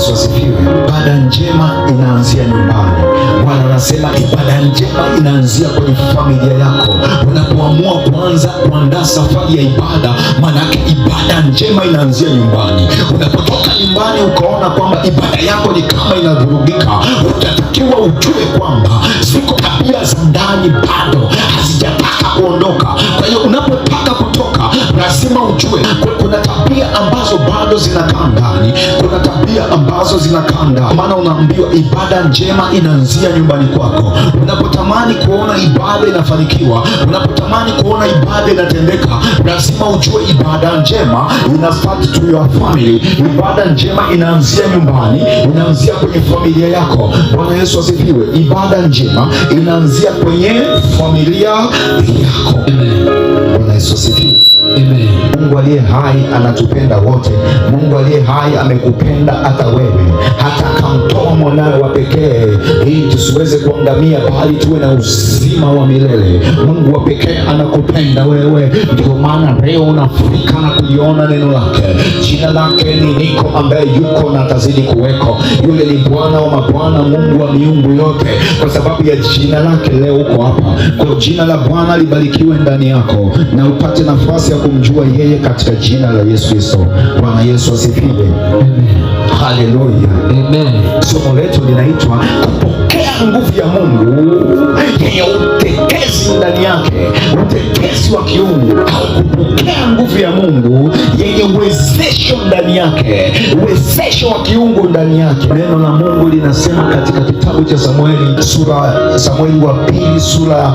Yesu asifiwe. Ibada njema inaanzia nyumbani. Bwana anasema ibada njema inaanzia kwenye familia yako. Unapoamua kuandaa safari ya ibada, maana yake ibada njema inaanzia nyumbani. Unapotoka nyumbani ukaona kwamba ibada yako ni kama inavurugika, utatakiwa ujue kwamba ziko tabia za ndani bado hazijataka kuondoka. Kwa hiyo unapotaka kutoka, lazima ujue kuna tabia ambazo bado zinakaa ndani, kuna tabia ambazo zinakaa ndani. Maana unaambiwa ibada njema inaanzia nyumbani kwako. Unapotamani kuona ibada inafanikiwa, unapotamani kuona ibada inatendeka, lazima ujue ibada njema ina start to your family. Ibada njema inaanzia nyumbani, inaanzia kwenye familia yako. Bwana Yesu asifiwe. Ibada njema inaanzia kwenye familia yako. Amen. Bwana Yesu asifiwe. Amen. Mungu aliye hai anatupenda wote. Mungu aliye hai amekupenda hata wewe, hata akamtoa mwanawe wa pekee ili tusiweze kuangamia bali tuwe na uzima wa milele. Mungu wa pekee anakupenda wewe, ndio maana leo unafika na kuliona neno lake. Jina lake ni Niko, ambaye yuko na atazidi kuweko. Yule ni Bwana wa mabwana, Mungu wa miungu yote. Kwa sababu ya jina lake leo uko hapa. Kwa jina la Bwana libarikiwe ndani yako na upate nafasi ya kumjua yeye katika jina la Yesu Kristo. Bwana Yesu asifiwe. Amen. Haleluya. Amen. Somo letu linaitwa kupokea nguvu ya Mungu yenye utetezi ndani yake, utetezi wa kiungu, au kupokea nguvu ya Mungu yenye uwezesho ndani yake, uwezesho wa kiungu ndani yake. Neno la Mungu linasema katika kitabu cha Samueli wa pili sura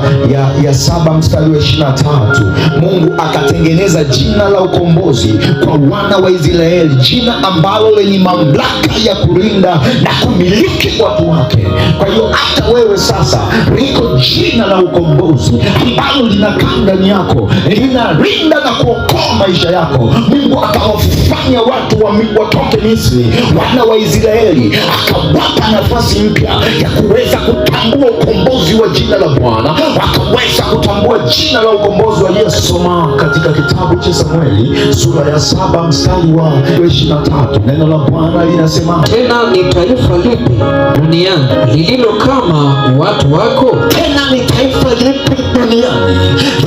ya 7 mstari wa 23, Mungu akatengeneza jina la ukombozi kwa wana wa Israeli, jina ambalo lenye mamlaka ya kulinda na kumiliki watu wake. Kwa hiyo hata wewe sasa liko jina la ukombozi ambalo linakaa ndani yako, linalinda na kuokoa maisha yako. Mungu akawafanya watu watoke Misri, wana wa Israeli, akawapa nafasi mpya ya kuweza kutambua ukombozi wa jina la Bwana, wakaweza kutambua jina la ukombozi wa Yesu. Soma katika kitabu cha Samueli sura ya 7 mstari wa 23. Neno la Bwana linasema, tena ni taifa lipi duniani lililo kama watu wako? Tena ni taifa lipi duniani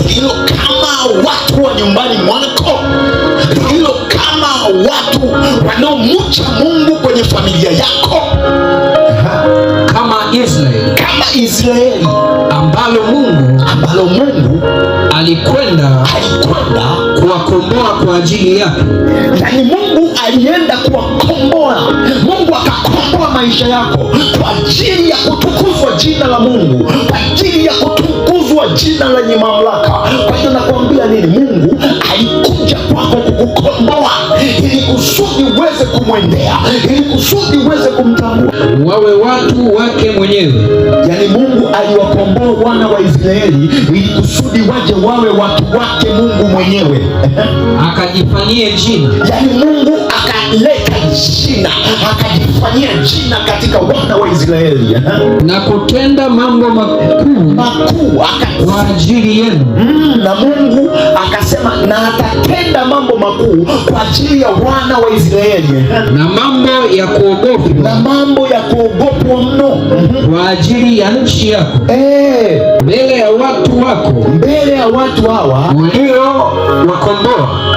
lililo kama watu wa nyumbani mwako, lililo kama watu wanaomcha Mungu kwenye familia yako, kama Israeli ambalo Mungu alikwenda kuwakomboa kwa ajili yake. Yaani Mungu alienda kuwakomboa. Mungu akakomboa maisha yako kwa ajili ya kutukuzwa jina la Mungu, kwa ajili ya kutukuzwa jina lenye mamlaka. Kwa hiyo nakwambia nini? Mungu alikuja kwako kukukomboa ili kusudi uweze kumwendea, ili kusudi uweze kumtambua, wawe watu wake mwenyewe. Yaani Mungu aliwakomboa wana wa Israeli ili kusudi waje wawe watu wake Mungu mwenyewe. Akajifanyie jina. Yaani Mungu akaleta jina, akajifanyia jina katika wana wa Israeli, na kutenda mambo makuu kwa ajili yenu. Na Mungu akasema na atatenda mambo makuu kwa ajili ya wana wa Israeli, na mambo ya kuogopwa mno kwa ajili ya nchi yako, mbele ya watu hawa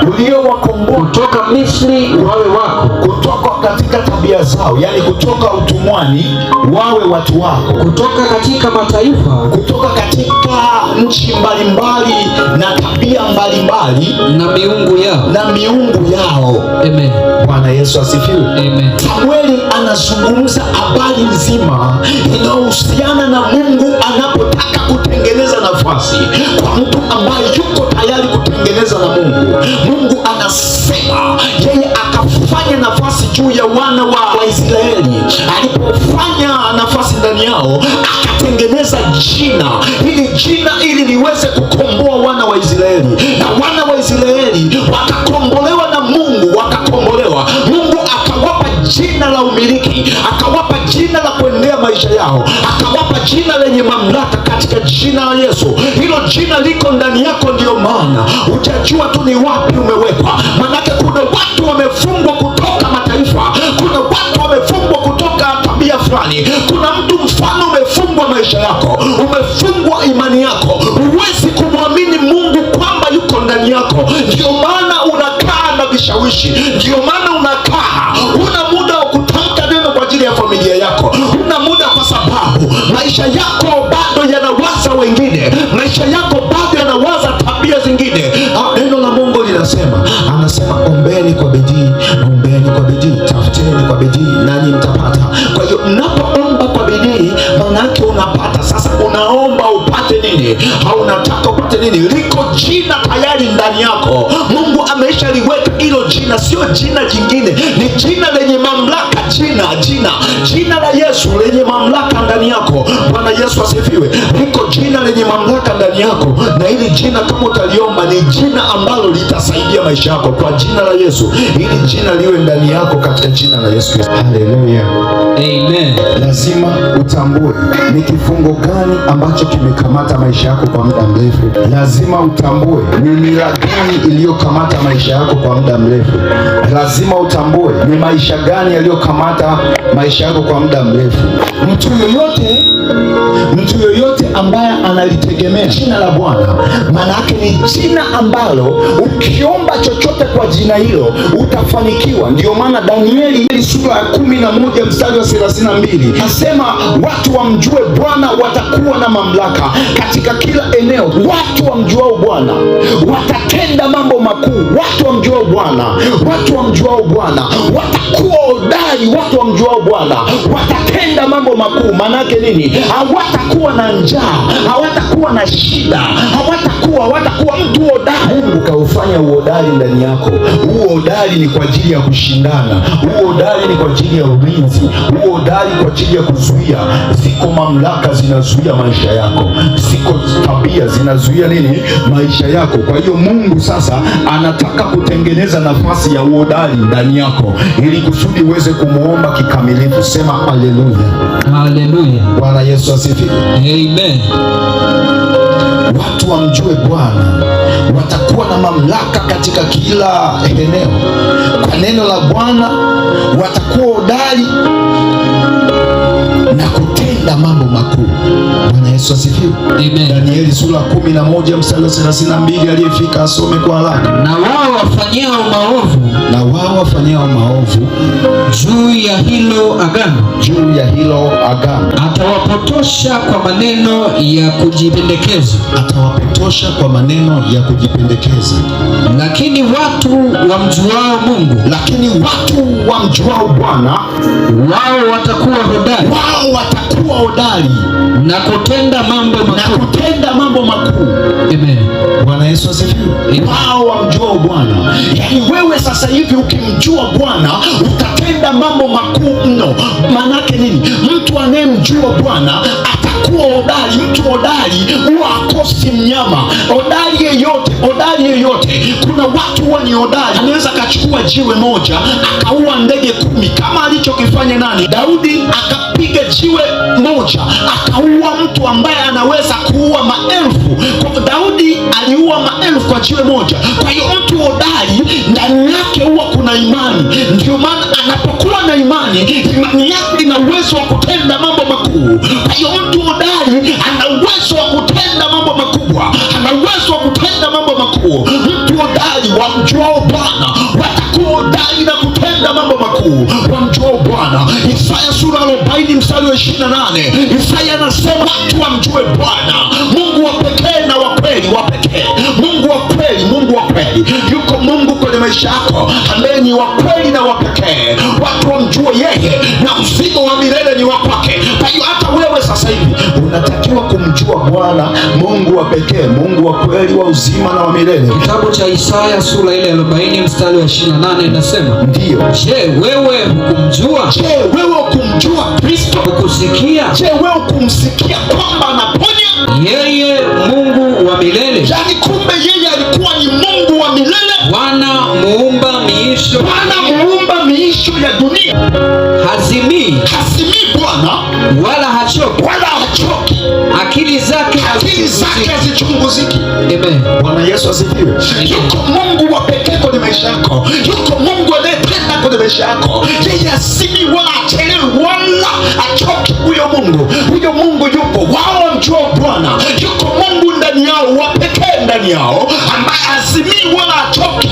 uliowakomboa kutoka Misri, wawe wako, kutoka katika tabia zao, yani kutoka utumwani wawe watu wako, kutoka katika mataifa, kutoka katika nchi mbalimbali na tabia mbalimbali na miungu yao. Amen. Bwana Yesu asifiwe. Amen. Samueli anazungumza habari nzima inayohusiana na Mungu anapotaka kutengeneza nafasi kwa mtu ambaye yuko tayari kutengeneza na Mungu. Mungu anasema yeye akafanya nafasi juu ya wana wa Israeli. Alipofanya nafasi ndani yao, akatengeneza jina, ili liweze kukomboa wana wa Israeli, na wana wa Israeli wakakombolewa na Mungu, wakakombolewa. Mungu akawapa jina la umiliki, akawapa jina la kuendea maisha yao, akawapa jina lenye mamlaka katika jina la Yesu. Hilo jina liko ndani yako, ndio maana hujajua tu ni wapi umewekwa. Manake kuna watu wamefungwa kutoka mataifa, kuna watu wamefungwa gani? Kuna mtu mfano umefungwa maisha yako, umefungwa imani yako, huwezi kumwamini Mungu kwamba yuko ndani yako. Ndio maana unakaa na vishawishi, ndio maana unakaa una muda wa kutamka neno kwa ajili ya familia yako, una muda kwa sababu maisha yako bado yanawaza wengine, maisha yako bado yanawaza tabia zingine. Neno la Mungu linasema, anasema ombeni kwa bidii, ombeni kwa bidii, tafuteni kwa bidii nanyi mtapata. Kwa hiyo unapoomba kwa bidii, maana yake unapata. Sasa unaomba upate nini? Au unataka upate nini? Liko jina tayari ndani yako. Mungu ameshaliweka hilo jina, sio jina jingine, ni jina lenye mamlaka. Jina la Yesu lenye mamlaka ndani yako. Bwana Yesu asifiwe. Liko jina lenye mamlaka ndani yako, na hili jina kama utaliomba ni jina ambalo litasaidia maisha yako. Kwa jina la Yesu, hili jina liwe ndani yako katika jina la Yesu Kristo. Haleluya. Amen. Lazima utambue ni kifungo gani ambacho kimekamata maisha yako kwa muda mrefu. Lazima utambue ni mila gani iliyokamata maisha yako kwa muda mrefu. Lazima utambue ni maisha gani yaliyokamata maisha yako kwa muda mrefu. Mtu yoyote ambaye analitegemea jina la Bwana, maana yake ni jina ambalo ukiomba chochote kwa jina hilo utafanikiwa. Ndio maana Danieli sura ya 11 mstari wa 32 nasema watu wamjue Bwana watakuwa na mamlaka katika kila eneo. Watu wamjuao Bwana watatenda mambo makuu. Watu wamjuao Bwana watakuwa hodari. Watu wamjuao Bwana watatenda mambo makuu. Maana yake nini? Hawatakuwa na njaa, hawatakuwa na shida, hawatakuwa mtu hodari. Mungu kaufanya uhodari ndani yako. Huo hodari ni kwa ajili ya kushindana, huo hodari ni kwa ajili ya ulinzi, huo hodari kwa ajili ya kuzuia. Ziko mamlaka zinazuia maisha yako, ziko tabia zinazuia nini? Maisha yako. Kwa hiyo Mungu sasa anataka kutengeneza nafasi ya uhodari ndani yako ili kusudi uweze kumuomba kikamilifu. Sema haleluya. Haleluya. Bwana Yesu asifiwe. Amen. Watu wamjue Bwana watakuwa na mamlaka katika kila eneo. Kwa neno la Bwana watakuwa hodari na kutenda mambo makuu. Bwana Yesu asifiwe. Amen. Danieli sura 11 mstari wa 32, aliyefika asome kwa haraka. Na wao wafanyao maovu juu ya hilo agano atawapotosha kwa maneno ya kujipendekeza. Lakini watu wamjuao Bwana wao watakuwa hodari na kutenda mambo makuu. Amen. Bwana Yesu asifiwe. Wao wamjuao Bwana. Yaani wewe sasa hivi ukimjua Bwana utatenda mambo makuu mno. Maana yake nini? Mtu anayemjua Bwana atakuwa hodari. Mtu hodari huwa akosi mnyama. Hodari yeyote. Kuna watu huwa ni hodari. Anaweza akachukua jiwe moja akaua ndege 10 kama alichokifanya nani? Daudi akapiga jiwe moja akaua mtu ambaye anaweza kuua maelfu. Kwa Daudi aliua maelfu kwa jiwe moja. Kwa hiyo mtu hodari ndani yake huwa kuna imani. Ndio maana anapokuwa na imani yake ina uwezo wa kutenda mambo makuu. Kwa hiyo mtu hodari ana uwezo wa kutenda mambo makubwa, ana uwezo wa kutenda mambo makuu. Mtu hodari wamjuao Bwana watakuwa hodari na kutenda mambo makuu. Wamjuao Bwana. Isaya sura 40 mstari wa 28, Isaya anasema watu wamjue Bwana, Mungu wa pekee na wa kweli, Mungu wa kweli. Yuko Mungu kwenye maisha yako ambaye ni wa kweli na wa pekee. Watu wamjue yeye na mzigo wa milele ni wa kwake. Kwa hiyo hata wewe sasa hivi unatakiwa kumjua Bwana, Mungu wa pekee, Mungu wa kweli, wa uzima na wa milele. Kitabu cha Isaya sura ile 40 mstari wa 28 inasema, ndio. Je, wewe hukumjua? Kristo? Hukusikia? Je, wewe hukumsikia kwamba anaponya? Yeye Mungu wa milele. Yaani kumbe yeye alikuwa ni Mungu wa milele. Bwana muumba miisho ya dunia. Hazimii Bwana wala hachoki. Akili zake hazichunguziki. Amen. Bwana Yesu asifiwe. Yuko Mungu wa pekee kwenye maisha yako. Yuko Mungu anayetenda kwenye maisha yako. Yeye hazimii wala hachelewi wala hachoki. Mungu. Huyo Mungu yupo, wao wamjua Bwana. Yuko Mungu ndani yao, wa pekee ndani yao, ambaye azimii wala achoki.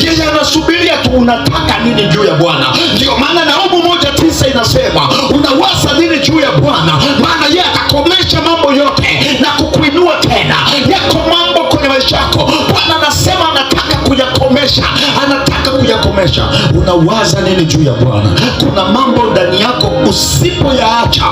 Yeye anasubiria tu unataka nini juu ya Bwana. Ndio maana Naumu 1:9 inasema unawaza nini juu ya Bwana, maana yeye atakomesha mambo yote na kukuinua tena. Yako mambo kwenye maisha yako Bwana anasema anataka kuyakomesha, anataka kuyakomesha. Unawaza nini juu ya Bwana? Kuna mambo ndani yako usipoyaacha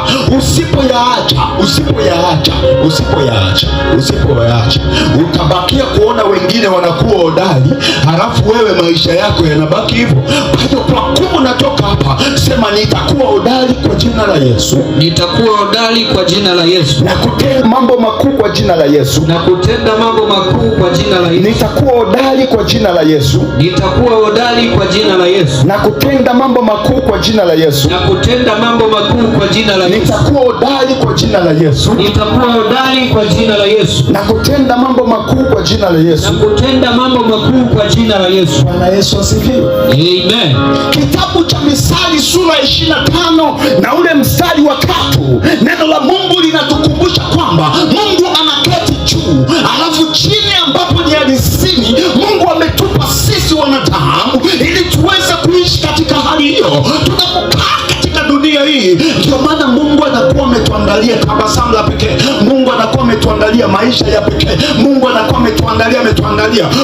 utabakia kuona wengine wanakuwa hodari, halafu wewe maisha yako yanabaki hivyo. Kwa hiyo kwa kuwa unatoka hapa, sema nitakuwa hodari kwa jina la Yesu. Nitakuwa hodari kwa jina la Yesu. Na kutenda mambo makuu kwa jina la Yesu. Na kutenda mambo makuu kwa jina la Yesu. Nitakuwa hodari kwa jina la Yesu. Nitakuwa hodari kwa jina la Yesu. Na kutenda mambo makuu kwa jina la Yesu. Na kutenda mambo makuu kwa jina la Yesu. Nitakuwa hodari kwa jina la Yesu. Nitakuwa hodari kwa jina la Yesu. Na kutenda mambo makuu kwa jina la Yesu. Na kutenda mambo makuu kwa jina la Yesu. Bwana Yesu asifiwe. Amen. Kitabu cha Misali sura 25 na ule mstari wa 3, neno la Mungu linatukumbusha kwamba Mungu anaketi juu, alafu chini ambapo ni ardhini Mungu ametupa sisi wanadamu ili tuweze kuishi katika hali hiyo tunapokaa katika dunia hii. Ndio maana Mungu anakuwa ametuandalia tabasamu la pekee. Mungu anakuwa ametuandalia maisha ya pekee. Mungu anakuwa ametuandalia.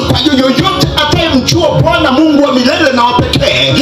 Kwa hiyo yoyote atakayemjua Bwana Mungu wa milele na wa pekee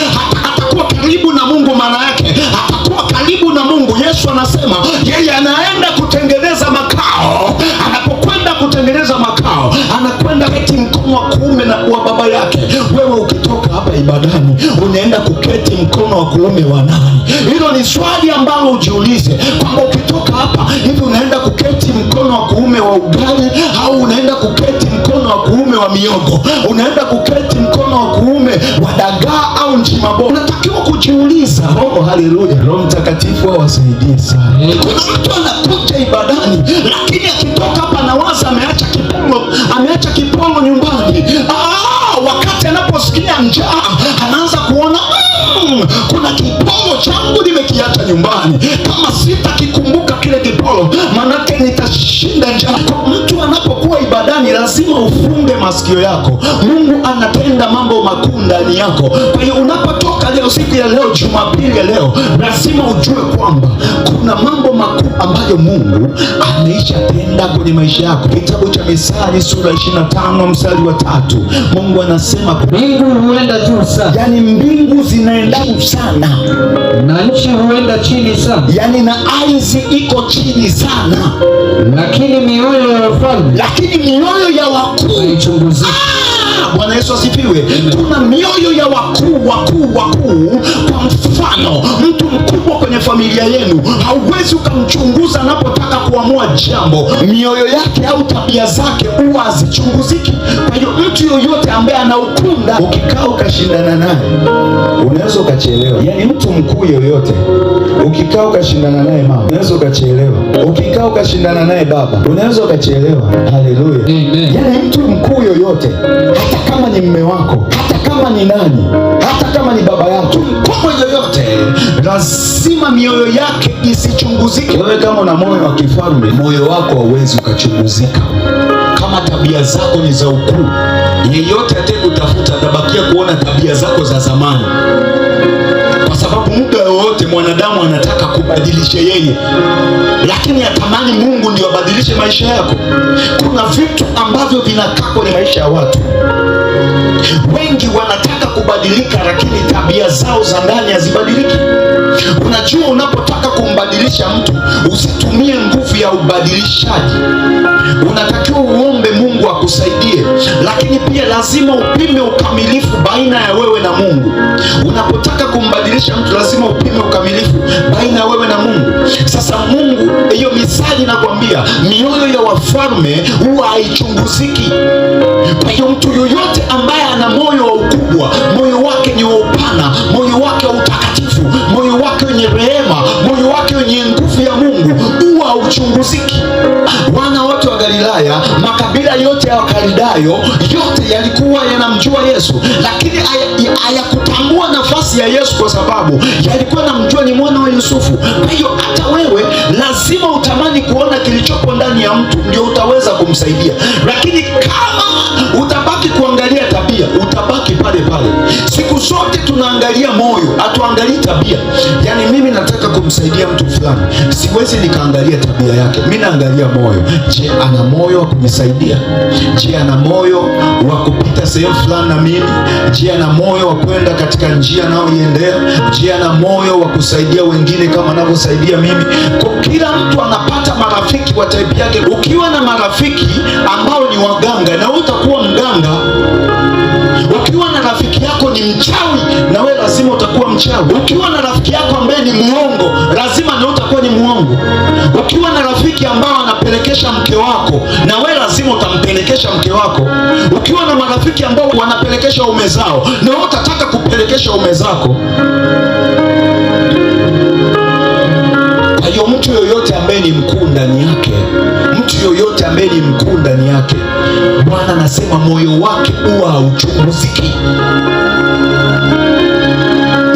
atakuwa karibu na Mungu. Maana yake atakuwa karibu na Mungu. Yesu anasema yeye anaenda kutengeneza makao. Anapokwenda kutengeneza makao, anakwenda keti mkono wa kuume na wa baba yake. Wewe ukitoka hapa ibadani, unaenda kuketi mkono wa kuume wa nani? Hilo ni swali ambalo ujiulize, kwamba ukitoka hapa hivi unaenda kuketi mkono wa kuume wa ugali, au unaenda kuketi mkono wa kuume wa miogo? Unaenda kuketi mkono wa kuume wa dagaa au njimaboga? Unatakiwa kujiuliza. Oh, haleluya! Roho Mtakatifu awasaidie sana. Kuna mtu anakuja ibadani, lakini akitoka hapa anawaza ameacha kipolo nyumbani. Wakati anaposikia njaa anaanza kuona kuna kipolo changu nimekiacha nyumbani, kama sitakikumbuka kile kipolo manake nitashinda njaa. Mtu anapokuwa ibadani lazima ufunge masikio yako. Mungu anatenda mambo makuu ndani yako. Kwa hiyo unapotoka leo, siku ya leo, Jumapili ya leo, lazima ujue kwamba kuna mambo makuu ambayo Mungu ameisha tenda kwenye maisha yako. Kitabu cha Misali sura 25 mstari wa 3, Mungu anasema mbingu huenda juu sana, yani mbingu zinaenda juu sana, na nchi huenda chini sana, yani na ardhi iko chini sana, lakini mioyo ya wafalme, lakini mioyo ya wakuu haichunguziki. Bwana Yesu asifiwe. Kuna mioyo ya wakuu. Kwa mfano, mtu mkubwa kwenye familia yenu hauwezi ukamchunguza anapotaka kuamua jambo. Mioyo yake au tabia zake huwa hazichunguziki. Kwa hiyo mtu yoyote ambaye anaukunda, ukikaa ukashindana naye unaweza ukachelewa. Yani mtu mkuu yoyote ukikaa ukashindana naye mama, unaweza ukachelewa. Ukikaa ukashindana naye baba, unaweza ukachelewa. Haleluya. Yani mtu mkuu yoyote, hata kama ni mme wako, hata kama ni nani, hata kama ni baba yako, mkubwa yoyote, lazima mioyo yake isichunguzike. Wewe kama una moyo wa kifalme, moyo wako hauwezi ukachunguzika. Kama tabia zako ni za ukuu, yeyote atakutafuta atabakia kuona tabia zako za zamani, kwa sababu muda wote mwanadamu anataka kubadilisha yeye, lakini atamani Mungu ndio abadilishe maisha yako. Kuna vitu ambavyo vinakaa kwenye maisha ya watu wengi, wanataka kubadilika, lakini tabia zao za ndani hazibadiliki. Unajua, unapotaka kumbadilisha mtu usitumie nguvu ya ubadilishaji. Unatakiwa uombe Mungu akusaidie, lakini pia lazima upime ukamilifu baina ya wewe na Mungu. Unapotaka kumbadilisha mtu lazima upime ukamilifu baina ya wewe na Mungu. Sasa Mungu, hiyo Misali nakwambia, mioyo ya wafalme huwa haichunguziki. Kwa hiyo mtu yoyote ambaye ana moyo wa ukubwa, moyo wake ni wa upana, moyo wake wa utakatifu, moyo wake wenye rehema, moyo wake wenye nguvu ya Mungu, huwa hauchunguziki. Wana wote wa Galilaya, makabila yote ya Wakalidayo, yote yalikuwa yanamjua Yesu, lakini hayakutambua nafasi ya Yesu, kwa sababu yalikuwa yanamjua ni mwana wa Yusufu. Kwa hiyo hata wewe Lazima utamani kuona kilichopo ndani ya mtu, ndio utaweza kumsaidia. Lakini kama utabaki kuangalia tabia, utabaki pale pale. Siku zote tunaangalia moyo, hatuangalii tabia. Yaani mimi nataka kumsaidia mtu fulani, siwezi nikaangalia tabia yake, mimi naangalia moyo. Je, ana moyo wa kunisaidia? Je, ana moyo wa kupita sehemu fulani na mimi? Je, ana moyo wa kwenda katika njia anayoiendea? Je, ana moyo wa kusaidia wengine kama anavyosaidia mimi? Kwa kila mtu anapata marafiki wa type yake. Ukiwa na marafiki ambao ni waganga, na wewe utakuwa mganga. Ukiwa na rafiki yako ni mchawi, na wewe lazima utakuwa mchawi. Ukiwa na rafiki yako ambaye ni muongo, lazima na wewe utakuwa ni muongo. Ukiwa na rafiki ambao anapelekesha mke wako, na wewe lazima utampelekesha mke wako. Ukiwa na marafiki ambao wanapelekesha ume zao, na wewe utataka kupelekesha ume zako. Kwa hiyo mtu yoyote ambaye ni mkuu ndani yake, mtu yoyote ambaye ni mkuu ndani yake, Bwana anasema moyo wake huwa hauchunguziki.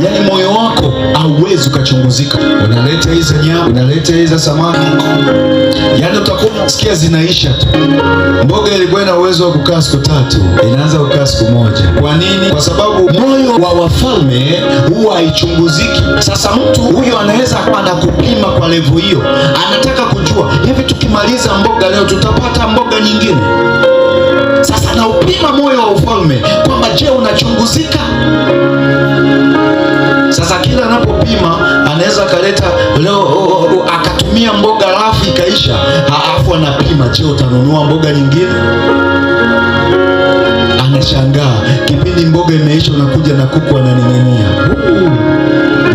Yaani moyo wako hauwezi ukachunguzika. Unaleta hizo nyama, unaleta hizo samaki, yaani utakuwa unasikia zinaisha tu. Mboga ilikuwa ina uwezo wa kukaa siku 3, inaanza kukaa siku 1. Kwa nini? Kwa sababu moyo wa wafalme huwa haichunguziki. Sasa mtu huyo anaweza kuwa anakupima kwa level hiyo, anataka kujua hivi tukimaliza mboga leo tutapata mboga nyingine. Sasa na upima moyo wa ufalme kwamba je, unachunguzika? Sasa kila anapopima anaweza kaleta leo akatumia mboga alafu ikaisha, alafu anapima, je, utanunua mboga nyingine? Anashangaa kipindi mboga imeisha, unakuja na kuku ananing'ania.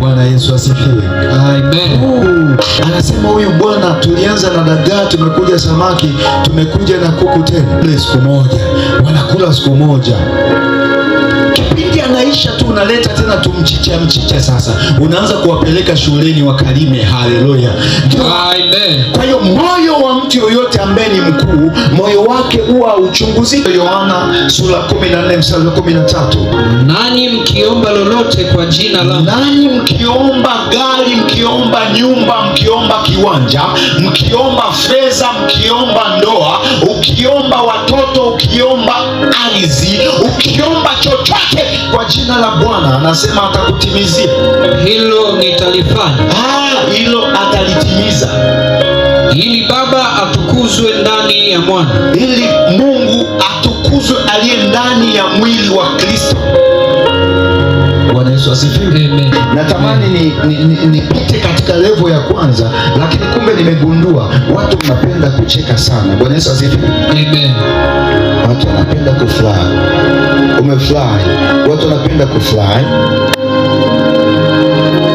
Bwana Yesu asifiwe. Amen. Anasema huyu bwana, tulianza na dagaa, tumekuja samaki, tumekuja na kuku tena. Siku moja wanakula siku moja, kipindi anaisha tu unaleta tena mchicha. Sasa unaanza kuwapeleka shuleni wakalime. Haleluya. Amen. Kwa hiyo moyo wa mtu yoyote ambaye ni mkuu, moyo wake huwa uchunguziki. Yohana sura 14 mstari wa 13. Nanyi mkiomba lolote kwa jina langu, nanyi mkiomba gari, mkiomba nyumba, mkiomba kiwanja, mkiomba fedha, mkiomba ndoa, ukiomba watoto, ukiomba ardhi, ukiomba chochote kwa jina la Bwana, anasema atakutimizia. Hilo nitalifanya. Hilo atalitimiza, ili Baba atukuzwe ndani ya Mwana, ili Mungu atukuzwe aliye ndani ya mwili wa Kristo. Bwana Yesu asifiwe. Amen. Natamani nipite katika level ya kwanza, lakini kumbe nimegundua watu wanapenda kucheka sana. Bwana Yesu asifiwe. Amen. Watu wanapenda kufurahi. Umefurahi, watu wanapenda kufurahi.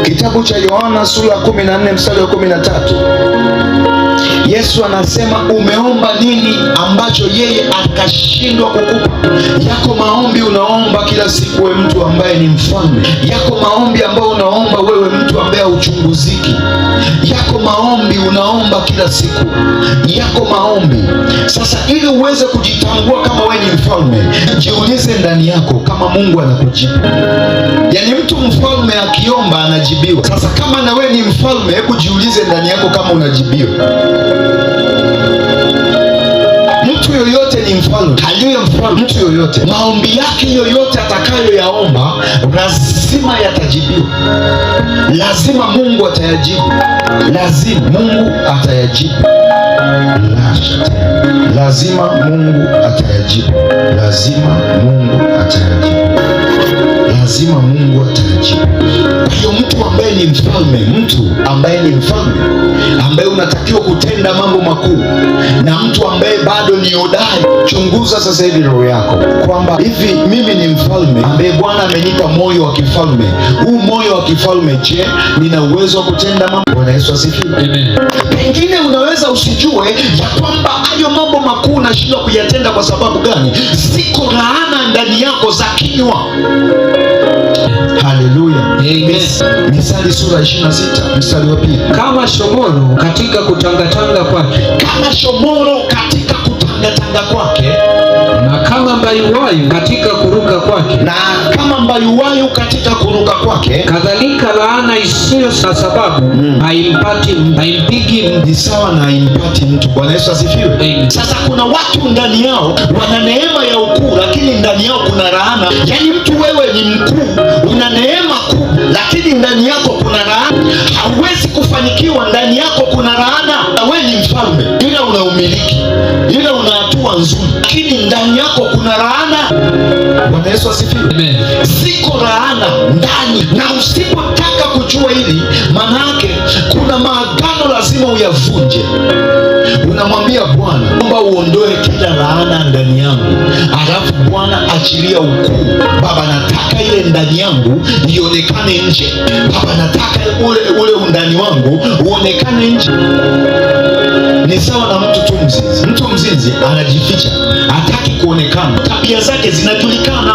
Kitabu cha Yohana sura 14 mstari wa 13. Yesu anasema, umeomba nini ambacho yeye akashindwa kukupa? Yako maombi unaomba kila siku, wewe mtu ambaye ni mfalme. Yako maombi ambayo unaomba wewe mtu ambaye hauchunguziki. Yako maombi unaomba kila siku. Yako maombi. Sasa ili uweze kujitambua kama wewe ni mfalme, jiulize ndani yako kama Mungu anakujibu. Yaani mtu mfalme akiomba anajibiwa. Sasa kama na wewe ni mfalme, hebu jiulize ndani yako kama unajibiwa. Mtu yoyote ni mfalme, aliye mfalme, mtu yoyote, maombi yake yoyote atakayoyaomba lazima yatajibiwa. Lazima Mungu atayajibu. Lazima Mungu atayajibu. Lazima Mungu atayajibu. Lazima Mungu atayajibu. Lazima Mungu atayajibu. Kwa hiyo mtu ambaye ni mfalme, mtu ambaye ni mfalme, ambaye unatakiwa kutenda mambo makuu, na mtu ambaye bado ni hodari, chunguza sasa hivi roho yako kwamba hivi mimi ni mfalme ambaye Bwana amenipa moyo wa kifalme. Huu moyo wa kifalme, je, nina uwezo wa kutenda mambo? Bwana Yesu asifiwe. Amen. Pengine unaweza usijue ya kwamba hayo mambo makuu unashindwa kuyatenda. Kwa sababu gani? Ziko laana ndani yako za kinywa. Haleluya. Amen. Misali sura 26 mstari wa 2. Kama shomoro katika kutangatanga kwake, kama shomoro katika kutangatanga kwake, na kama mbai mbayuwayu katika kuruka kwake, na kama mbayuwayu katika kuruka kwake, kadhalika laana isiyo na sababu haimpigi mtu. Ni sawa na haimpati mtu. Bwana Yesu asifiwe. Sasa kuna watu ndani yao wana neema ya ukuu, lakini ndani yao kuna laana. Yaani mtu wewe ni mkuu, una neema kuu, lakini ndani yako kuna laana. Hauwezi kufanikiwa, ndani yako kuna laana. Na wewe ni mfalme, ila una umiliki, ila una hatua nzuri, lakini ndani yako kuna laana. Bwana Yesu asifiwe. Amen. Ziko laana ndani, na usipotaka kujua hili, manake kuna maagano lazima uyavunje. Unamwambia Bwana, naomba uondoe kila laana ndani yangu, alafu Bwana achilia ukuu. Baba, nataka ile ndani yangu ionekane nje. Baba, nataka ule undani wangu uonekane nje. Ni sawa na mtu tu mzinzi. Mtu mzinzi anajificha, hataki kuonekana, tabia zake zinajulikana.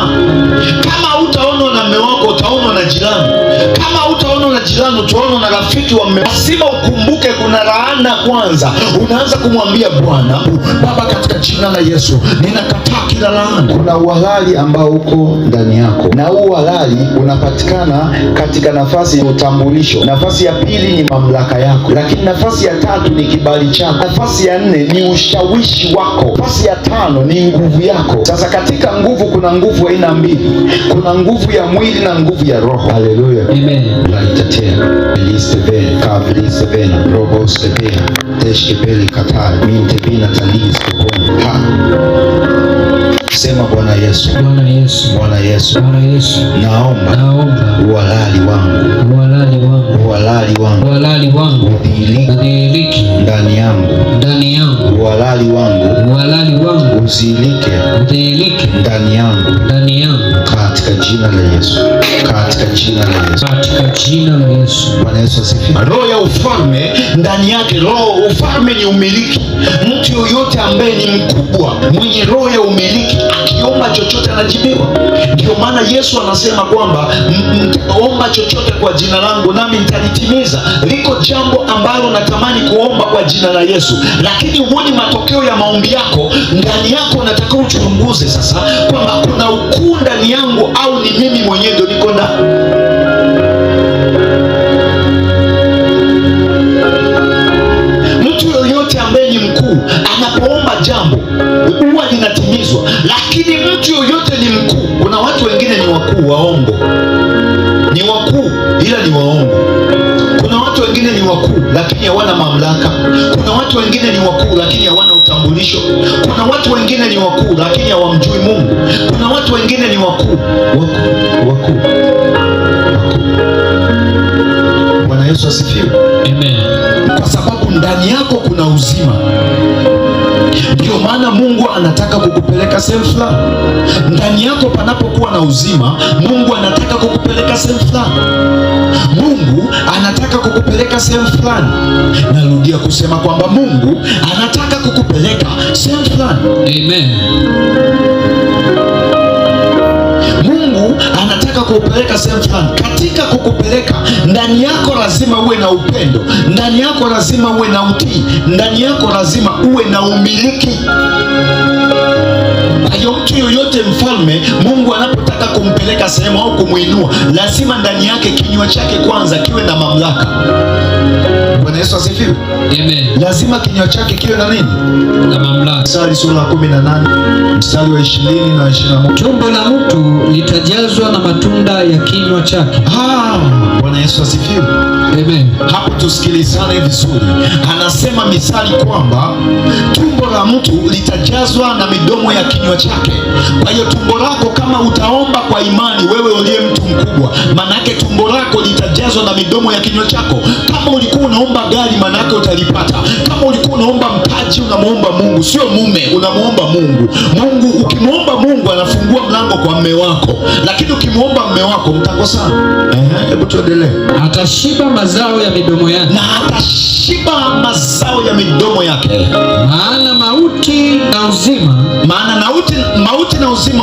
Kama utaonwa na mume wako, utaonwa na jirani. Kama utaonwa na jirani, utaonwa na rafiki wa mume. Lazima ukumbuke kuna laana kwanza. Unaanza kumwambia Bwana, Baba, katika jina la Yesu ninakataa kila laana. Kuna uhalali ambao uko ndani yako, na huu uhalali unapatikana katika nafasi ya utambulisho. Nafasi ya pili ni mamlaka yako, lakini nafasi ya tatu ni kibali chako. Nafasi ya nne ni ushawishi wako. Nafasi ya tano ni nguvu yako. Sasa katika nguvu kuna nguvu aina mbili. Kuna nguvu ya mwili na nguvu ya roho. Haleluya. Amen. Laitetea elisteve kavlistevena robostevea teshkepele katai mintepina taliskopon ha. Sema Bwana Yesu. Bwana Yesu. Bwana Yesu. Bwana Yesu. Naomba uhalali wangu. Uhalali wangu. Uhalali wangu. Uhalali wangu. Udhihirike ndani yangu. Ndani yangu. Uhalali wangu. Uhalali wangu. Udhihirike ndani yangu. Ndani yangu. Katika jina la Yesu. Katika jina la Yesu. Katika jina la Yesu. Bwana Yesu asifiwe. Roho ya ufalme ndani yake. Roho ufalme ni umiliki. Mtu yoyote ambaye ni mkubwa, mwenye roho ya umiliki, akiomba chochote anajibiwa. Ndio maana Yesu anasema kwamba mtaomba chochote kwa jina langu nami nitalitimiza. Liko jambo ambalo natamani kuomba kwa jina la Yesu, lakini huoni matokeo ya maombi yako. Ndani yako unataka uchunguze sasa kwamba kuna ukuu ndani yangu au ni mimi mwenyewe ndio niko ndani. Mtu yoyote ambaye ni mkuu anapoomba jambo huwa linatimizwa, lakini mtu yoyote ni mkuu. Kuna watu wengine ni wakuu waongo, ni wakuu ila ni waongo. Kuna watu wengine ni wakuu lakini hawana mamlaka. Kuna watu wengine ni wakuu lakini hawana utambulisho. Kuna watu wengine ni wakuu lakini hawamjui Mungu. Kuna watu wengine ni wakuu. Bwana Yesu asifiwe. Amen. Kwa sababu ndani yako kuna uzima. Ndio maana Mungu anataka kukupeleka sehemu fulani. Ndani yako panapokuwa na uzima, Mungu anataka kukupeleka sehemu fulani. Mungu anataka kukupeleka sehemu fulani. Narudia kusema kwamba Mungu anataka kukupeleka sehemu fulani. Amen. Mungu anataka kukupeleka sehemu fulani. Katika kukupeleka, ndani yako lazima uwe na upendo, ndani yako lazima uwe na utii, ndani yako lazima uwe na umiliki. Kwa hiyo mtu yoyote mfalme, Mungu anapotaka kumpeleka sehemu au kumuinua, lazima ndani yake kinywa chake kwanza kiwe na mamlaka. Bwana Yesu asifiwe. Amen. Lazima kinywa chake kiwe na nini? Na mamlaka. Mstari sura ya 18 mstari wa 20 na 21. Tumbo la mtu litajazwa na matunda ya kinywa chake. Bwana Yesu asifiwe. Amen. Hapo tusikilizane vizuri. Anasema Misali kwamba tumbo la mtu litajazwa na midomo ya kinywa chake. Kwa hiyo tumbo lako, kama utaomba kwa imani, wewe uliye mtu mkubwa, manake tumbo lako litajazwa na midomo ya kinywa chako. Kama ulikuwa unaomba gari, manake utalipata. Kama ulikuwa unaomba mtaji, unamuomba Mungu, sio mume, unamuomba Mungu. Mungu, ukimuomba Mungu anafungua mlango kwa mume wako, lakini ukimuomba mume wako mtakosana. Hebu tuendelee. Atashiba mazao ya midomo yake. Na atashiba mazao ya midomo yake. Maana mauti na uzima, mauti na uzima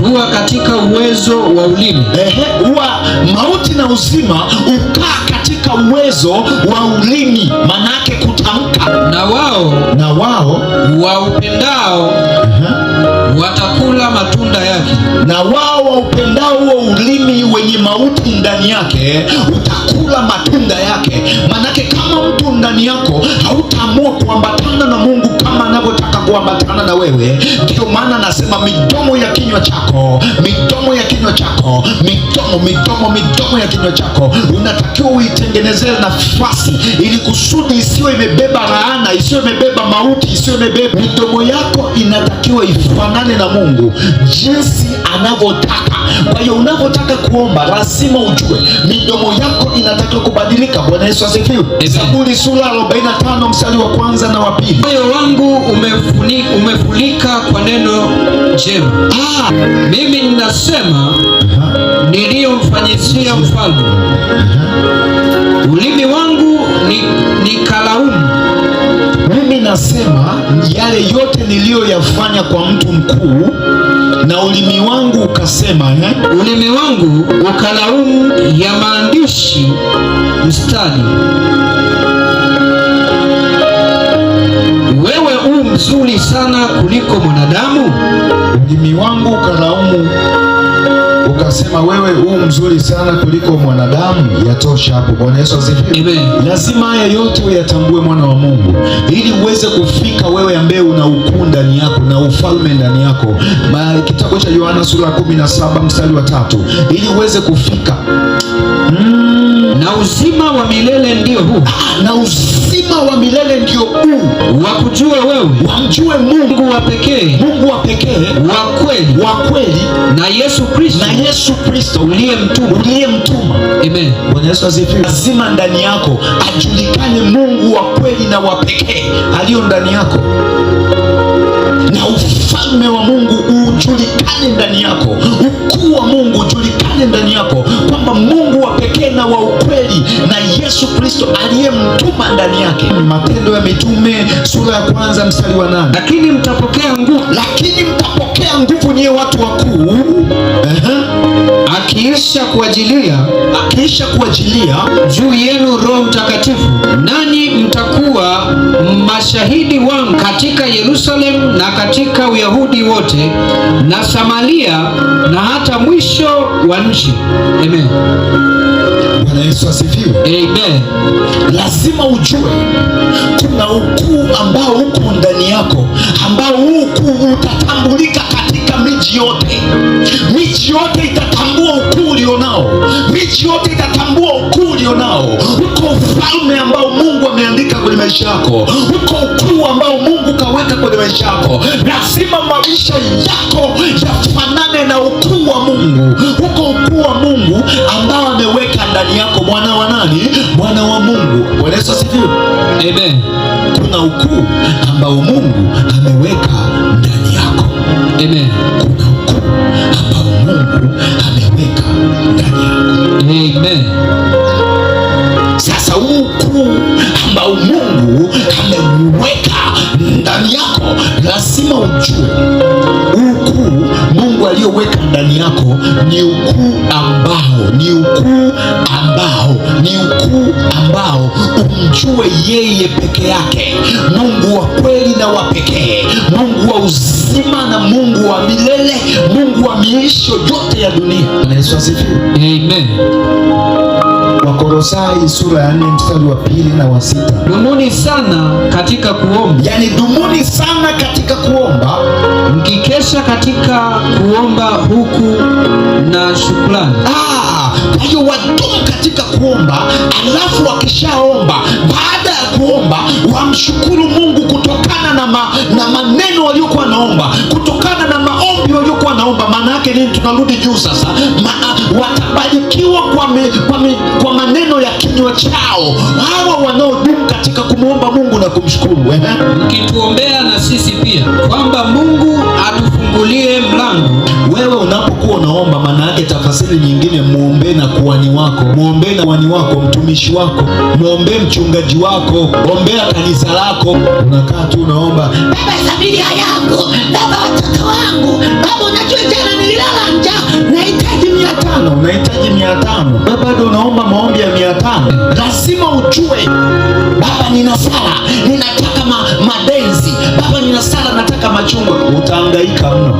huwa katika uwezo wa ulimi. Huwa mauti na uzima ukaa katika uwezo wa ulimi, manake kutamka. Na wao waupendao watakula na wao waupendao huo ulimi wenye mauti ndani yake utakula matunda yake. Manake kama mtu ndani yako hautaamua kuambatana na Mungu kama anavyotaka kuambatana na wewe, ndio maana nasema midomo ya kinywa chako, midomo ya kinywa chako, midomo ya kinywa chako unatakiwa uitengenezee nafasi, ili kusudi isiwe imebeba laana, isiwe imebeba mauti, isiwe imebeba. Midomo yako inatakiwa ifanane na Mungu jinsi anavyotaka. Kwa hiyo unapotaka kuomba lazima ujue midomo yako inatakiwa kubadilika. Bwana Yesu asifiwe. Zaburi sura 45 mstari wa kwanza na wa pili. Moyo wangu umefurika kwa neno jema. Mimi ninasema niliyomfanyizia mfalme. Ulimi wangu ni kalaumu. Mimi nasema yale yote niliyoyafanya kwa mtu mkuu, na ulimi wangu ukasema ulimi wangu ukalaumu ya maandishi mstari. Wewe mzuri sana kuliko mwanadamu. Ulimi wangu ukalaumu ukasema wewe mzuri sana kuliko mwanadamu. Yatosha hapo. Bwana Yesu asifiwe. Amen. Lazima haya yote uyatambue, mwana wa Mungu, ili uweze kufika wewe ambaye una ukuu ndani yako na ufalme ndani yako. Kitabu cha Yohana sura 17 mstari wa 3, ili uweze kufika na uzima wa milele ndio huu. Na uzima wa milele ndio huu, wakujue wewe, wamjue Mungu wa pekee, wa kweli, na Yesu Kristo uliyemtuma. Amen. Bwana Yesu asifiwe. Lazima ndani yako ajulikane Mungu wa kweli na wa pekee aliyo ndani yako, na ufalme wa Mungu ujulikane ndani yako, ukuu wa Mungu ujulikane ndani yako, kwamba Mungu wa pekee na wa ukweli na Yesu Kristo aliyemtuma ndani yake. Matendo ya Mitume sura ya 1 mstari wa 8. Lakini mtapokea nguvu nyie watu wakuu, akiisha kuajilia juu yenu Roho Mtakatifu, nanyi mtakuwa mashahidi wangu katika Yerusalemu na katika Uyahudi wote na Samaria na hata mwisho wa nchi. Amen. Bwana Yesu asifiwe. Amen. Lazima ujue kuna ukuu ambao uko ndani yako, ambao ukuu utatambulika katika miji yote. Miji yote itatambua ukuu ulionao. Miji yote itatambua ukuu ulionao. Uko ufalme ambao Mungu ameandika kwenye maisha yako. Uko ukuu ambao Mungu kaweka kwenye maisha yako. Lazima maisha yako yafanane na ukuu wa Mungu. Uko ukuu wa Mungu ambao ameweka ndani yako. Mwana wa nani? Mwana wa Mungu. Bwana Yesu asifiwe. Amen. Kuna ukuu ambao Mungu ameweka ndani yako. Amen. Kuna ukuu ambao Mungu ameweka ndani yako. Amen. Sasa ukuu ambao Mungu ameweka ndani yako, lazima ujue ukuu Mungu aliyoweka ndani yako ni ukuu ambao umjue yeye peke yake, Mungu wa kweli na wa pekee, Mungu wa uzima na Mungu wa milele, Mungu wa miisho yote ya dunia. Yesu asifiwe. Amen. Wakolosai sura ya 4 mstari wa 2 na wa 6. Dumuni sana katika kuomba. Yani dumuni sana katika kuomba, mkikesha katika kuomba huku na shukrani. Kwa hiyo wadumu katika kuomba, alafu wakishaomba, baada ya kuomba wamshukuru Mungu kutokana na maneno waliokuwa naomba, kutokana na maombi waliokuwa naomba. Maana yake nini? Tunarudi juu sasa. Watabarikiwa kwa maneno ya kinywa chao, hawa wanaodumu katika kumwomba Mungu na kumshukuru. Mkituombea na sisi pia kwamba Mungu atufungulie mlango. Wewe unapokuwa unaomba, maana yake tafasiri nyingine, muombe na kuhani wako, muombe na kuhani wako, mtumishi wako, muombe mchungaji wako, ombea kanisa lako. Unakaa tu unaomba, Baba familia yangu, Baba watoto wangu, Baba unajua jana nililala njaa, nahitaji 500. Unahitaji 500. Baba bado unaomba maombi ya 500. Lazima ujue, Baba nina sala, ninataka madenzi, Baba nina sala, nataka machungwa. Utahangaika mno.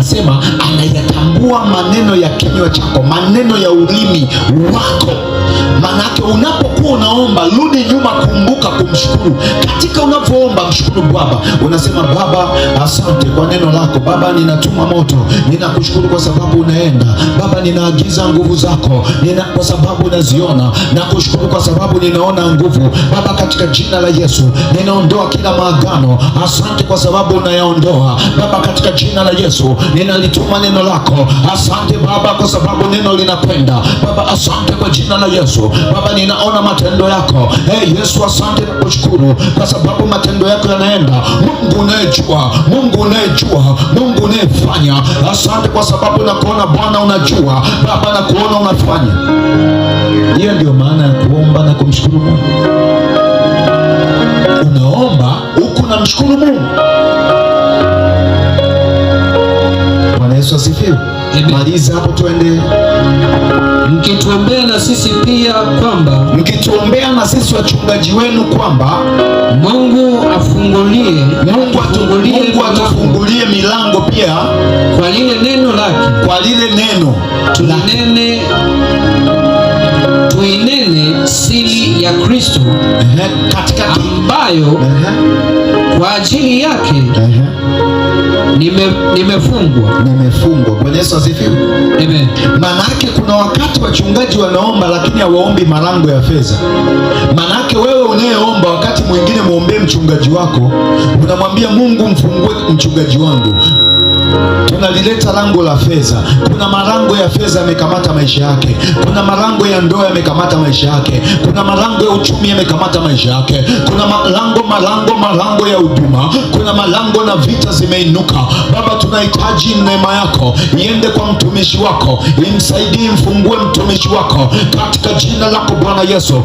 anasema anayatambua maneno ya kinywa chako, maneno ya ulimi wako. Manake unapokuwa unaomba, rudi nyuma, kumbuka kumshukuru. Katika unavyoomba, mshukuru Baba. Unasema, Baba asante kwa neno lako. Baba ninatuma moto, ninakushukuru kwa sababu unaenda. Baba ninaagiza nguvu zako, kwa sababu unaziona. Nakushukuru kwa sababu ninaona nguvu. Baba katika jina la Yesu ninaondoa kila maagano. Asante kwa sababu unayaondoa. Baba katika jina la Yesu ninalituma neno lako. Asante Baba kwa sababu neno linakwenda. Baba asante kwa jina la Yesu. Baba ninaona matendo yako. Yesu asante na kushukuru kwa sababu matendo yako yanaenda. Mungu unayejua, Mungu unayejua, Mungu unayefanya. Asante kwa sababu nakuona Bwana, unajua Baba, nakuona unafanya. Hiyo ndio maana ya kuomba na kumshukuru Mungu. Unaomba huku na mshukuru Mungu. Bwana Yesu asifiwe. Maliza hapo tuende. Mkituombea na sisi pia kwamba, mkituombea na sisi wachungaji wenu kwamba Mungu atufungulie milango pia kwa lile neno lake, kwa lile neno tuinene siri ya Kristo, ambayo kwa ajili yake nimefungwa. Bwana Yesu asifiwe. Amen. Maana yake kuna wakati wachungaji wanaomba lakini hawaombi malango ya fedha. Maana yake wewe unayeomba, wakati mwingine muombee mchungaji wako, unamwambia Mungu mfungue mchungaji wangu. Tunalileta lango la fedha. Kuna malango ya fedha yamekamata maisha yake. Kuna malango ya ndoa yamekamata maisha yake. Kuna malango ya uchumi yamekamata maisha yake. Kuna malango ya huduma. Kuna malango na vita zimeinuka. Baba, tunahitaji neema yako iende kwa mtumishi wako, imsaidie, mfungue mtumishi wako katika jina lako Bwana Yesu.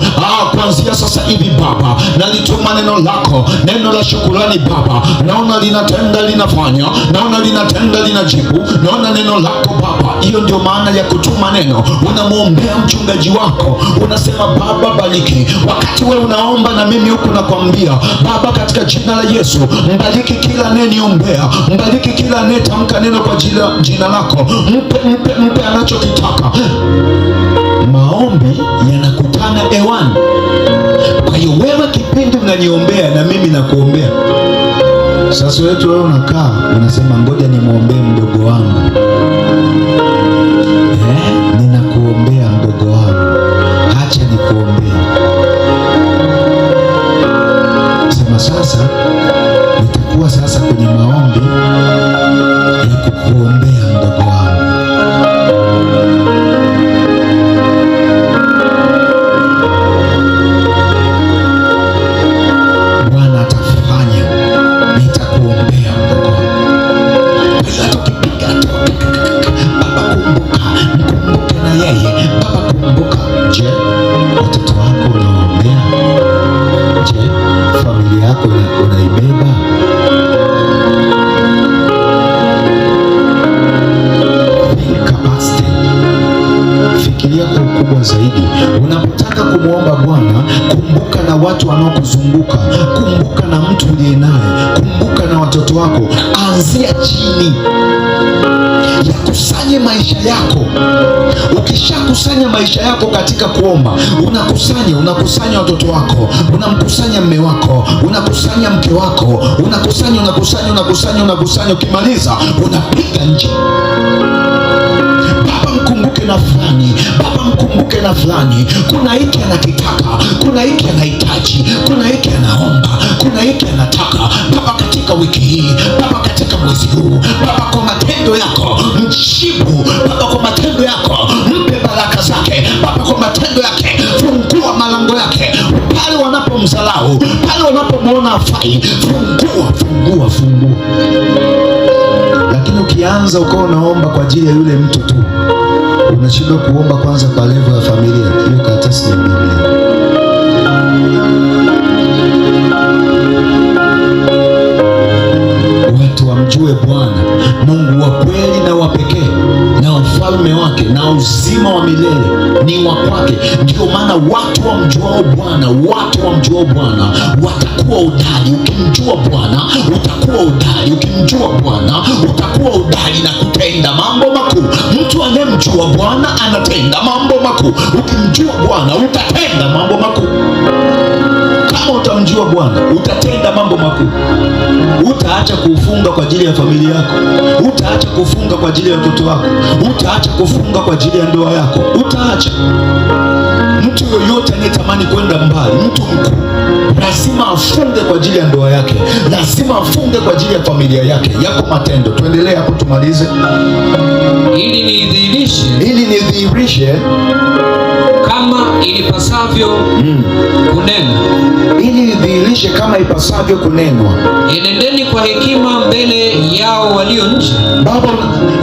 Kuanzia sasa hivi Baba, nalituma neno lako, neno la shukrani Baba. Naona linatenda, linafanya. Naona linatenda, linajibu. Naona neno lako Baba. Hiyo ndio maana ya kutuma neno. Unamwombea mchungaji wako, unasema Baba bariki. Wakati wewe unaomba na mimi huku nakwambia Baba, katika jina la Yesu, mbariki kila anyeniombea, mbariki kila anayetamka neno kwa jina lako. Mpe anachokitaka. Maombi yanakutana hewani. Kwa hiyo wewe kipindi unaniombea na mimi nakuombea. Sasa wewe unakaa unasema ngoja nimwombee mdogo wangu. Ninakuombea mdogo wangu, acha nikuombee. Sema sasa nitakuwa sasa kwenye maombi ya kukuombea mdogo wangu. Bwana atafanya, nitakuombea mdogo wangu. Tukipiga Baba, mkumbuke na yeye. Baba kumbuka. Je, watoto wako unaombea? Je, familia yako unaibeba? Fikiria kwa ukubwa zaidi. Unapotaka kumwomba Bwana, kumbuka na watu wanaokuzunguka, kumbuka na mtu uliye naye, kumbuka na watoto wako. Anzia chini, yakusanye maisha yako. Ukishakusanya maisha yako katika kuomba, unakusanya watoto wako, unamkusanya mme wako, unakusanya mke wako, unakusanya. Ukimaliza unapiga nje. Baba mkumbuke na fulani, Baba mkumbuke na fulani. Kuna hiki anakitaka, kuna hiki anahitaji, kuna hiki anaomba, kuna hiki anataka. Baba katika wiki hii, Baba katika mwezi huu, Baba kwa matendo yako mjibu. Baba kwa matendo yako mpe baraka zake. Baba kwa matendo yake fungua malango yake. Pale wanapomdharau, pale wanapomwona hafai, fungua. Lakini ukianza ukawa unaomba kwa ajili ya yule mtu tu, unashindwa kuomba kwanza kwa level ya familia. Hiyo karatasi ya Biblia. Watu wamjue Bwana Mungu wa kweli na wa pekee, na ufalme wake na uzima wa milele ni wa kwake. wake. Ndio maana watu wamjuao Bwana watakuwa hodari. Ukimjua Bwana utakuwa hodari. Ukimjua Bwana utakuwa hodari na kutenda mambo makuu. Mtu anayemjua Bwana anatenda mambo makuu. Ukimjua Bwana utatenda mambo makuu. Kama utamjua Bwana utatenda mambo makuu. Utaacha kufunga kwa ajili ya familia yako. Utaacha kufunga kwa ajili ya watoto wako. Utaacha kufunga kwa ajili ya ndoa yako. Utaacha. Mtu yoyote anayetamani kwenda mbali, mtu mkuu, lazima afunge kwa ajili ya ndoa yake. Lazima afunge kwa ajili ya familia yake. Yako matendo. Tuendelee hapo tumalize. Ili nidhihirishe kama ilipasavyo kunena. Ili nidhihirishe kama ipasavyo kunenwa. Enendeni kwa hekima mbele yao walio nje. Baba,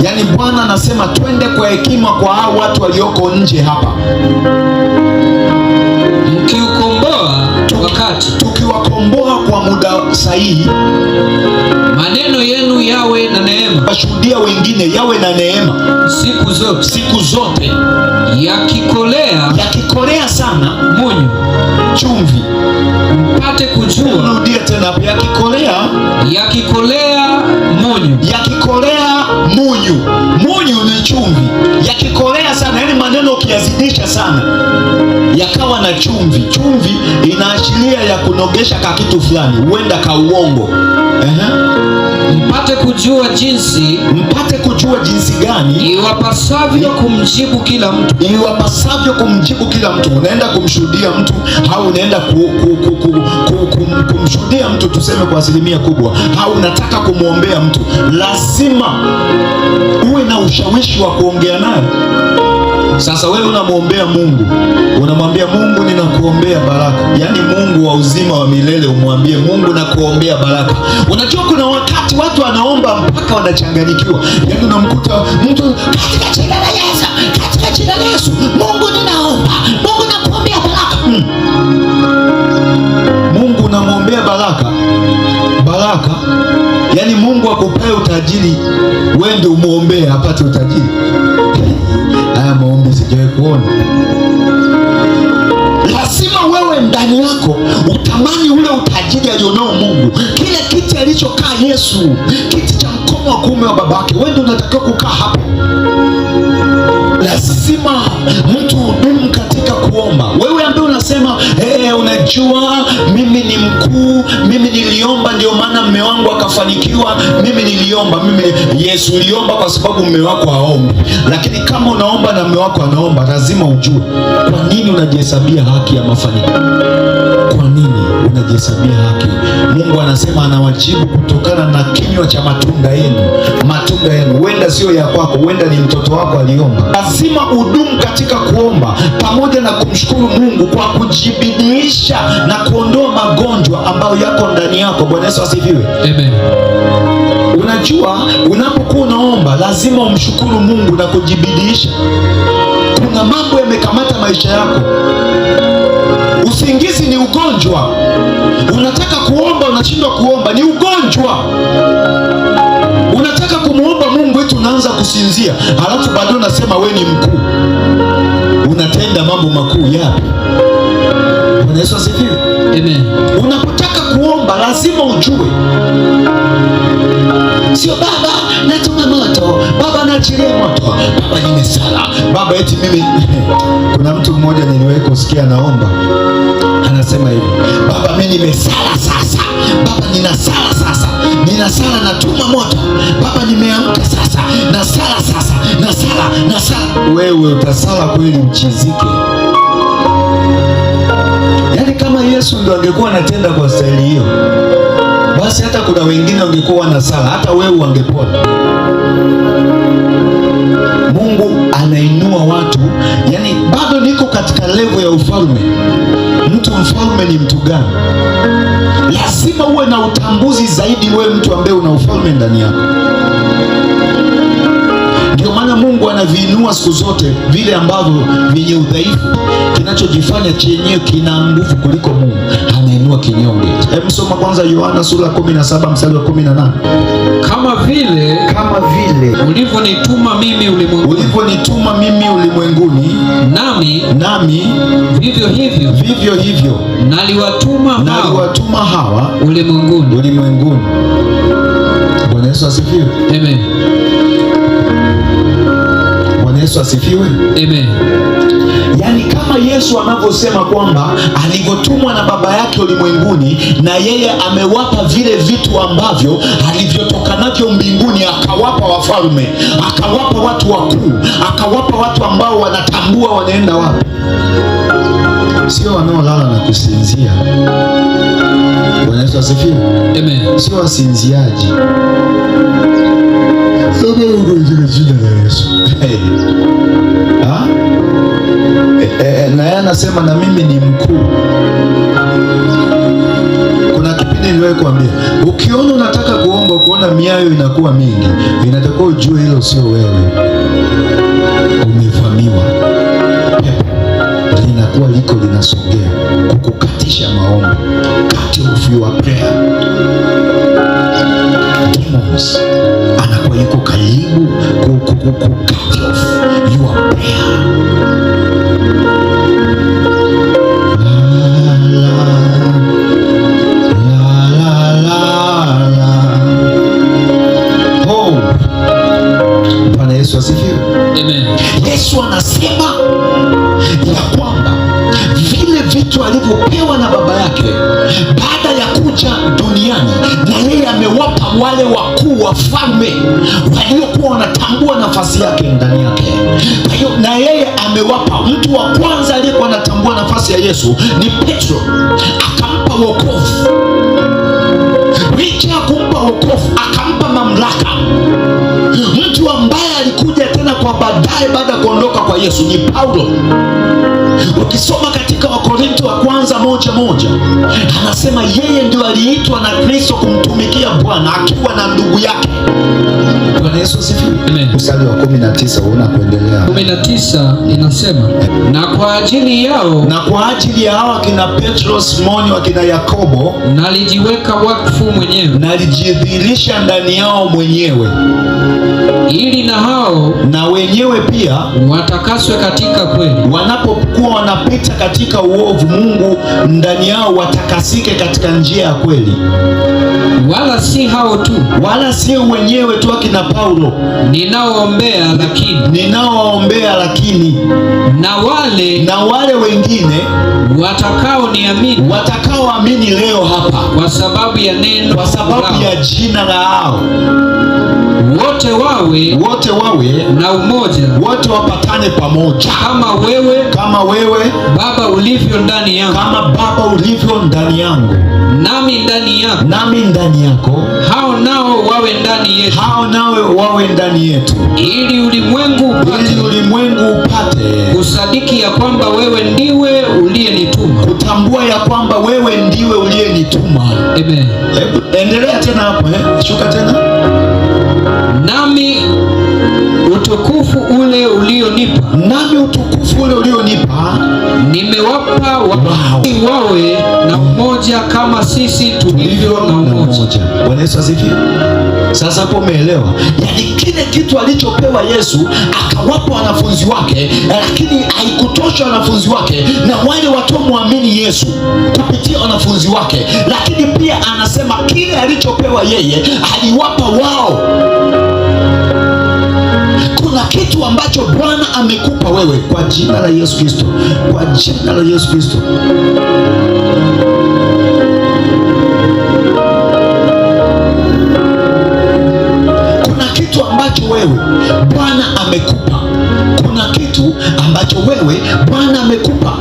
yani Bwana anasema twende kwa hekima kwa hao watu walioko nje hapa. Mkiukomboa wakati. Tukiwakomboa kwa muda sahihi. Maneno yenu yawe na neema. Washuhudia wengine yawe na neema. Siku zote. Yakikolea sana. Munyu. Chumvi. Mpate kujua. Rudia tena hapo. Yakikolea munyu. Munyu ni chumvi. Yakikolea sana, yani maneno ukiyazidisha sana yakawa na chumvi. Chumvi inaashiria ya kunogesha ka kitu fulani, huenda ka uongo. Mpate kujua jinsi gani iwapasavyo kumjibu kila mtu. Unaenda kumshuhudia mtu au unaenda kumshuhudia mtu, tuseme kwa asilimia kubwa, au unataka kumwombea mtu, lazima uwe na ushawishi wa kuongea naye. Sasa wewe unamwombea Mungu, unamwambia Mungu ninakuombea baraka, yaani Mungu wa uzima wa milele, umwambie Mungu nakuombea baraka. Unajua kuna wakati watu wanaomba mpaka wanachanganyikiwa, yaani unamkuta mtu katika jina la Yesu, Mungu ninaomba, Mungu nakuombea baraka. Mungu unamwombea baraka, yaani Mungu akupee utajiri, wewe ndio umuombee apate utajiri. Haya maombi sijawahi kuona. Lazima wewe ndani yako utamani ule utajiri alionao Mungu, kile kiti alichokaa Yesu, kiti cha mkono wa kuume wa babake, wewe ndio unatakiwa kukaa hapo. Lazima mtu udumu katika kuomba. Wewe ambaye unasema unajua mimi ni mkuu, mimi niliomba ndio maana mume wangu akafanikiwa, mimi niliomba. Yesu, uliomba kwa sababu mume wako haombi. Lakini kama unaomba na mume wako anaomba, lazima ujue kwa nini unajihesabia haki ya mafanikio. Kwa nini unajihesabia haki? Mungu anasema anawajibu kutokana na kinywa cha matunda yenu. Huenda sio ya kwako, huenda ni mtoto wako aliomba. Lazima udumu katika kuomba pamoja na kumshukuru Mungu kwa kujibidiisha na kuondoa magonjwa ambayo yako ndani yako. Bwana Yesu asifiwe. Amen. Unajua, unapokuwa unaomba lazima umshukuru Mungu na kujibidiisha. Kuna mambo yamekamata maisha yako. Usingizi ni ugonjwa. Unataka kuomba unashindwa kuomba, ni ugonjwa. Unataka kumuomba Mungu eti unaanza kusinzia, halafu bado unasema we ni mkuu. Unatenda mambo makuu yapi? Bwana Yesu asifiwe. Amen. Unapotaka kuomba lazima ujue, sio baba natuma moto, baba naachilia moto, baba nimesala, baba eti mimi kuna mtu mmoja niliwahi kusikia naomba, anasema hivi, baba mimi nimesala sasa, baba ninasala sasa, ninasala natuma moto, baba nimeamka sasa, nasala sasa, nasala. Wewe utasala kweli uchizike? Yaani kama Yesu ndo angekuwa anatenda kwa staili hiyo, basi hata kuna wengine wangekuwa wanasala, hata wewe wangepona. Mungu anainua watu, yani bado niko katika level ya ufalme. Mtu mfalme ni mtu gani? Lazima uwe na utambuzi zaidi, wewe mtu ambaye una ufalme ndani yako. Ndio maana Mungu anaviinua siku zote vile ambavyo vyenye udhaifu, kinachojifanya chenyewe kina nguvu kuliko Mungu, anainua kinyonge. Hebu soma kwanza Yohana sura 17 mstari wa 18. kama vile ulivyonituma mimi ulimwenguni, nami vivyo hivyo naliwatuma hawa ulimwenguni. Bwana Yesu asifiwe. Amen. Bwana Yesu asifiwe. Amen. Yaani kama Yesu anavyosema kwamba alivyotumwa na Baba yake ulimwenguni, na yeye amewapa vile vitu ambavyo alivyotoka navyo mbinguni, akawapa wafalme, akawapa watu wakuu, akawapa watu ambao wanatambua wanaenda wapi, sio wanaolala na kusinzia. Bwana Yesu asifiwe. Amen. Sio wasinziaji. Jina la Yesu. Na yeye anasema na mimi ni mkuu. Kuna kipindi niliwahi kuambia, ukiona unataka kuona miayo inakuwa mingi, inatakiwa ujue hilo sio wewe, umevamiwa. Pepo linakuwa liko linasogea kukukatisha maombi, cut off your prayer. Demons anakuwa yuko karibu cut off your prayer. Yesu anasema ya kwamba vile vitu alivyopewa na Baba yake baada ya kuja duniani, na yeye amewapa wale wakuu, wafalme waliokuwa wanatambua nafasi yake ndani yake. Kwa hiyo na yeye amewapa, mtu wa kwanza aliyekuwa anatambua nafasi ya Yesu ni Petro, akampa wokovu. Licha ya kumpa wokovu, akampa mamlaka. Mtu ambaye alikuja tena kwa baadaye baada ya kuondoka kwa Yesu ni Paulo. Ukisoma katika Wakorintho wa kwanza 1:1 anasema yeye ndio aliitwa na Kristo kumtumikia Bwana akiwa na ndugu yake. Bwana Yesu asifiwe. Mstari wa 19 unakuendelea. 19 inasema na kwa ajili yao akina Petro, Simoni, wakina Yakobo nalijiweka wakfu mwenyewe, nalijidhihirisha ndani yao mwenyewe, ili na hao na wenyewe pia watakaswe katika kweli. Wanapokuwa wanapita katika uovu, Mungu ndani yao watakasike katika njia ya kweli. Wala si hao tu, wala si wenyewe tu akina Paulo, ninaowaombea lakini na wale wengine watakaoamini leo hapa kwa sababu ya neno, kwa sababu ya jina la hao wote wawe na umoja, wote wapatane pamoja, kama wewe Baba ulivyo ndani yangu, kama Baba ulivyo ndani yangu, nami ndani yako, hao nao wawe ndani yetu, ili ulimwengu upate kusadiki ya kwamba wewe ndiwe uliyenituma, kutambua ya kwamba wewe ndiwe uliyenituma. Amen. Endelea tena hapo, shuka tena. Nami utukufu ule ulionipa, nimewapa wawe na umoja kama sisi tulivyo na umoja. Bwana Yesu asifiwe. Sasa hapo umeelewa, yaani kile kitu alichopewa Yesu akawapa wanafunzi wake, lakini haikutosha wanafunzi wake na wale watomwamini Yesu kupitia wanafunzi wake, lakini pia anasema kile alichopewa yeye aliwapa wao. Kuna kitu ambacho Bwana amekupa wewe kwa jina la Yesu Kristo, kwa jina la Yesu Kristo. Kuna kitu ambacho wewe Bwana amekupa. Kuna kitu ambacho wewe Bwana amekupa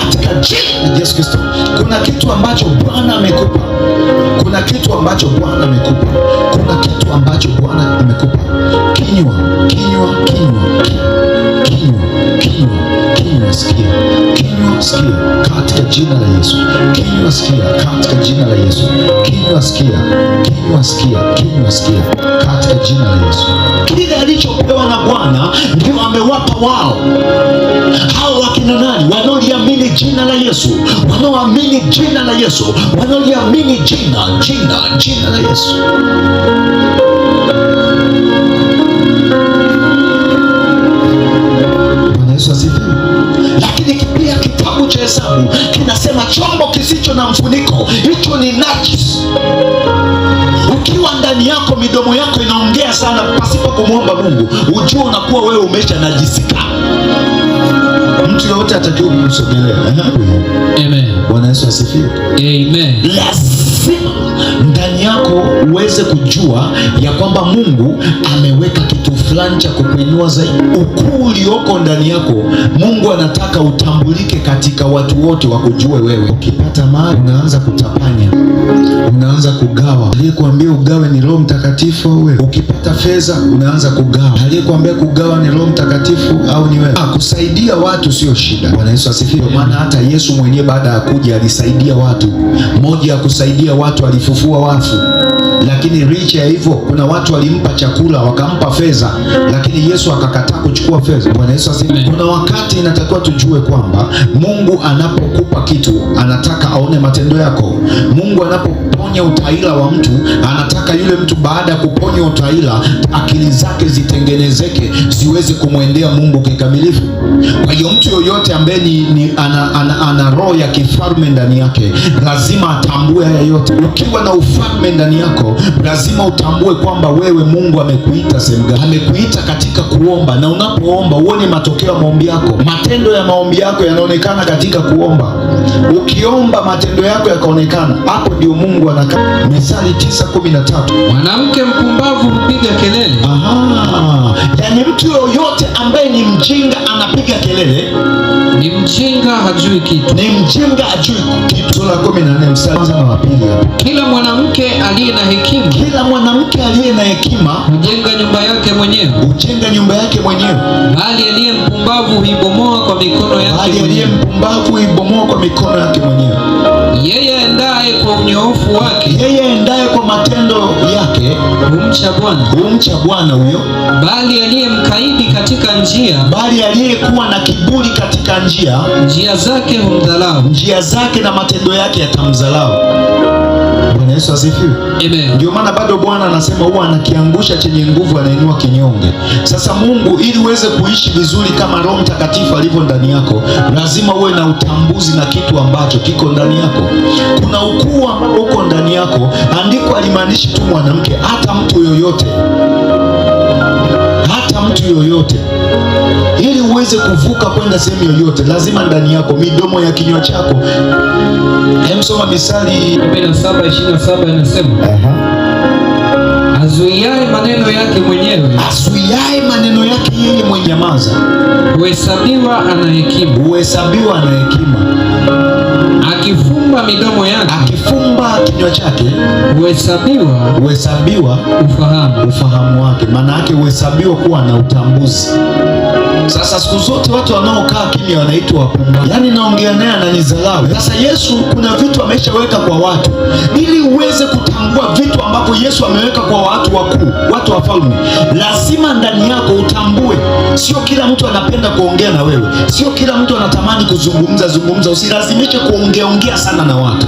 katika jina la Yesu Kristo. Kuna kitu ambacho Bwana amekupa. Kuna kitu ambacho Bwana amekupa. Kuna kitu ambacho Bwana amekupa. Kinywa sikia. Kinywa sikia katika jina la Yesu. Kinywa sikia katika jina la Yesu. Kinywa sikia katika jina la Yesu. Kile alichopewa na Bwana ndio amewapa wao. Hao wakina nani? Wanaoliamini jina la Yesu, wanaoamini jina la Yesu, wanaoliamini jina la Yesu. asifiwe. Lakini pia kitabu cha Hesabu kinasema chombo kisicho na mfuniko hicho ni najisi. Ukiwa ndani yako midomo yako inaongea sana pasipo kumwomba Mungu, ujue unakuwa wewe umesha najisika. Mtu yote atakiwa kumsogelea. Amen. Bwana Yesu asifiwe. Amen. Lazima ndani yako uweze kujua ya kwamba Mungu ameweka kitu fulani cha kukuinua zaidi. Ukuu ulioko ndani yako, Mungu anataka utambulike katika watu wote wakujue wewe. Ukipata mali unaanza kutapanya, unaanza kugawa. Aliyekuambia ugawe ni Roho Mtakatifu wewe. Ukipata fedha unaanza kugawa. Aliyekuambia kugawa ni Roho Mtakatifu au ni wewe? Kusaidia watu sio shida. Bwana Yesu asifiwe. Maana hata Yesu mwenyewe baada ya kuja alisaidia watu. Moja ya kusaidia watu, alifufua wafu. Lakini licha ya hivyo, kuna watu walimpa chakula, wakampa fedha, lakini Yesu akakataa kuchukua fedha. Bwana Yesu asifiwe. Kuna wakati inatakiwa tujue kwamba Mungu anapokupa kitu anataka aone matendo yako. Mungu anapoponya utaila wa mtu anataka yule mtu baada ya kuponya utaila akili zake zitengenezeke ziweze kumwendea Mungu kikamilifu. Kwa hiyo mtu yoyote ambaye ana roho ya kifalme ndani yake lazima atambue haya yote. Ukiwa na ufalme ndani yako lazima utambue kwamba wewe Mungu amekuita sehemu gani. Amekuita katika kuomba, na unapoomba uone matokeo ya maombi yako. Matendo ya maombi yako yanaonekana katika kuomba. Ukiomba matendo yako yakaonekana, hapo ndio Mungu anakaa. Mithali 9:13. Mwanamke mpumbavu hupiga kelele. Yaani mtu yoyote ambaye ni mjinga anapiga kelele. Ni mjinga hajui kitu. Ni mjinga hajui kitu. Sura 14 mstari wa pili. Kila mwanamke aliye na hekima, kila mwanamke aliye na hekima hujenga nyumba yake mwenyewe. Hujenga nyumba yake mwenyewe. Bali aliye mpumbavu huibomoa kwa mikono yake mwenyewe. Bali aliye mpumbavu huibomoa kwa mikono yake mwenyewe. Yeye aendaye kwa unyoofu wake, yeye aendaye kwa matendo yake humcha Bwana. Humcha Bwana huyo. Bali aliye mkaidi katika njia, bali aliyekuwa na kiburi katika njia zake humdhalau. Njia zake na matendo yake yatamdhalau. Bwana Yesu asifiwe. Amen. Ndio maana bado Bwana anasema huwa anakiangusha chenye nguvu, anainua kinyonge. Sasa Mungu, ili uweze kuishi vizuri kama Roho Mtakatifu alivyo ndani yako, lazima uwe na utambuzi na kitu ambacho kiko ndani yako. Kuna ukuu ambao uko ndani yako. Andiko alimaanishi tu mwanamke, hata mtu yoyote. Hata mtu yoyote. Ili uweze kuvuka kwenda sehemu yoyote, lazima ndani yako, midomo ya kinywa chako. Soma Mithali 17:27 inasema, azuiaye maneno yake mwenyewe, azuiaye maneno yake yeye mwenye nyamaza, huhesabiwa ana hekima. Huhesabiwa ana hekima. Akifumba midomo yake, akifumba kinywa chake, huhesabiwa ufahamu wake. Maana yake huhesabiwa kuwa na utambuzi. Sasa siku zote watu wanaokaa kimya wanaitwa wapumbavu. Yaani naongea naye ananidharau. Sasa Yesu kuna vitu ameshaweka kwa watu. Ili uweze kutambua vitu ambavyo Yesu ameweka kwa watu wakuu, watu wafalme, lazima ndani yako utambue. Sio kila mtu anapenda kuongea na wewe. Sio kila mtu anatamani kuzungumza. Usilazimishe kuongea sana na watu,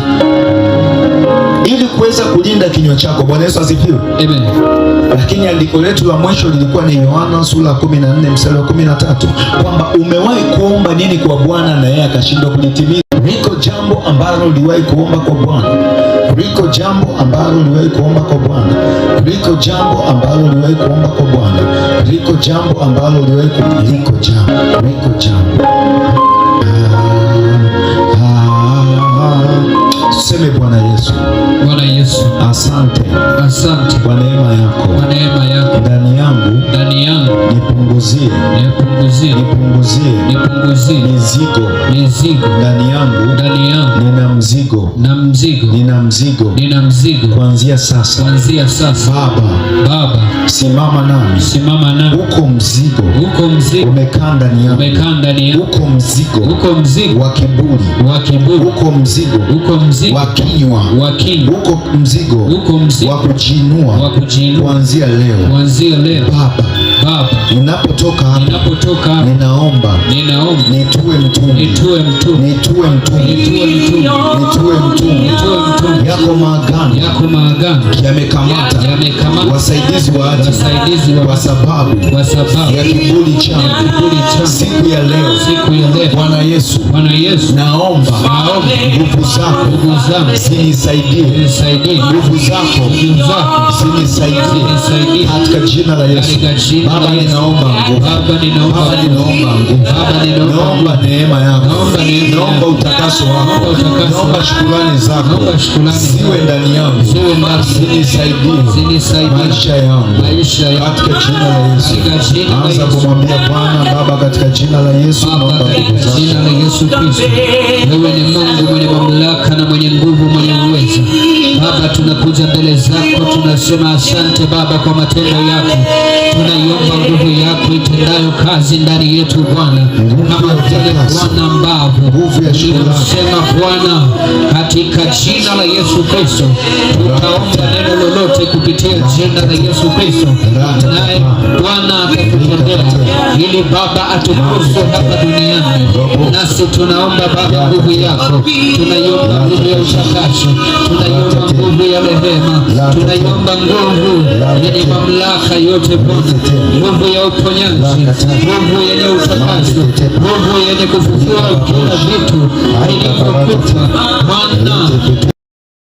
ili kuweza kulinda kinywa chako. Bwana Yesu asifiwe. Amen. Lakini andiko letu la mwisho lilikuwa ni Yohana sura 14 mstari wa 13, kwamba umewahi kuomba nini kwa Bwana na yeye akashindwa kulitimiza? Liko jambo ambalo uliwahi kuomba kwa Bwana. Liko jambo ambalo uliwahi kuomba kwa Bwana. Liko jambo ambalo uliwahi kuomba kwa Bwana. Liko jambo ambalo uliwahi kuomba. Liko jambo. Tuseme Bwana Yesu. Bwana Yesu, asante kwa neema yako ndani yangu, nipunguzie mizigo ndani yangu, nina mzigo kuanzia sasa. Baba, simama nami. Uko mzigo umekaa ndani yangu. Uko mzigo wa kiburi. Uko mzigo wa kinywa. Uko mzigo wa kujiinua. Kuanzia leo. Baba, Baba, ninapotoka hapa, ninaomba nitue mtume yako maagano yamekamata wasaidizi wa hatima kwa sababu ya kiburi changu. Siku ya leo Bwana Yesu, naomba nguvu zako zinisaidie, nguvu zako zinisaidie katika jina la Yesu. Baba, ninaomba nguvu, naomba neema yako, naomba utakaso wako, naomba shukrani zako siwe ndani yangu, zinisaidie maisha yangu katika jina la Yesu. Anza kumwambia Bwana. Baba, katika jina la Yesu, naomba nguvu zako. Jina la Yesu Kristo, wewe ni Mungu mwenye mamlaka na mwenye nguvu, mwenye uwezo. Baba, tunakuja mbele zako, tunasema asante Baba kwa matendo yako. Tunaiomba nguvu yako itendayo kazi ndani yetu Bwana, kama vile Bwana ambavyo ulisema Bwana, katika jina la Yesu Kristo. Tutaomba neno lolote kupitia jina la Yesu Kristo, naye Bwana atakutendea ili Baba atukuzwe hapa duniani. Nasi tunaomba Baba nguvu yako, tunaiomba nguvu ya utakaso, tunaiomba nguvu ya rehema, tunaiomba nguvu yenye mamlaka yote Bwana, nguvu ya uponyaji, nguvu yenye utakaso, nguvu yenye kufufua kila vitu vilivyokufa